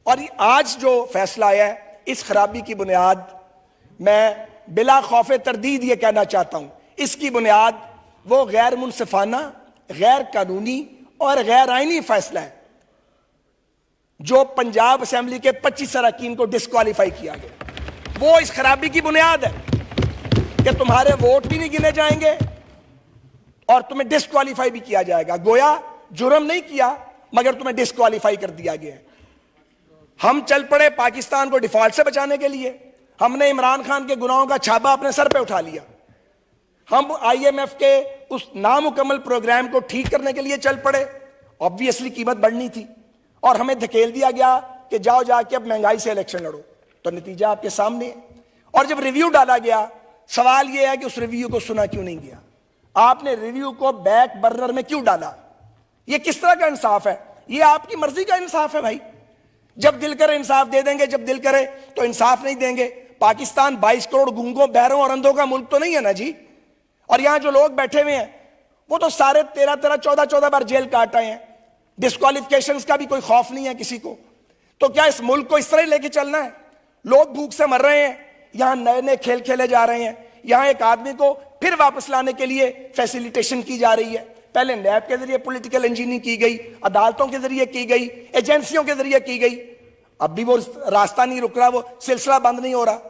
اور آج جو فیصلہ آیا ہے اس خرابی کی بنیاد میں بلا خوف تردید یہ کہنا چاہتا ہوں، اس کی بنیاد وہ غیر منصفانہ، غیر قانونی اور غیر آئینی فیصلہ ہے جو پنجاب اسمبلی کے 25 اراکین کو ڈسکوالیفائی کیا گیا۔ وہ اس خرابی کی بنیاد ہے کہ تمہارے ووٹ بھی نہیں گنے جائیں گے اور تمہیں ڈسکوالیفائی بھی کیا جائے گا۔ گویا جرم نہیں کیا مگر تمہیں ڈسکوالیفائی کر دیا گیا ہے۔ ہم چل پڑے پاکستان کو ڈیفالٹ سے بچانے کے لیے، ہم نے عمران خان کے گناہوں کا چھاپا اپنے سر پہ اٹھا لیا، ہم آئی ایم ایف کے اس نامکمل پروگرام کو ٹھیک کرنے کے لیے چل پڑے، obviously قیمت بڑھنی تھی اور ہمیں دھکیل دیا گیا کہ جاؤ جا کے اب مہنگائی سے الیکشن لڑو، تو نتیجہ آپ کے سامنے ہے۔ اور جب ریویو ڈالا گیا، سوال یہ ہے کہ اس ریویو کو سنا کیوں نہیں گیا؟ آپ نے ریویو کو بیک برنر میں کیوں ڈالا؟ یہ کس طرح کا انصاف ہے؟ یہ آپ کی مرضی کا انصاف ہے بھائی، جب دل کرے انصاف دے دیں گے، جب دل کرے تو انصاف نہیں دیں گے۔ پاکستان 22 کروڑ گونگوں، بہروں اور اندھوں کا ملک تو نہیں ہے نا جی۔ اور یہاں جو لوگ بیٹھے ہوئے ہیں وہ تو سارے 13 بار جیل کاٹ آئے ہیں، ڈسکوالیفکیشنز کا بھی کوئی خوف نہیں ہے کسی کو۔ تو کیا اس ملک کو اس طرح لے کے چلنا ہے؟ لوگ بھوک سے مر رہے ہیں، یہاں نئے نئے کھیل کھیلے جا رہے ہیں، یہاں ایک آدمی کو پھر واپس لانے کے لیے فیسیلیٹیشن کی جا رہی ہے۔ پہلے نیب کے ذریعے پولیٹیکل انجینئرنگ کی گئی، عدالتوں کے ذریعے کی گئی، ایجنسیوں کے ذریعے کی گئی، اب بھی وہ راستہ نہیں رک رہا، وہ سلسلہ بند نہیں ہو رہا۔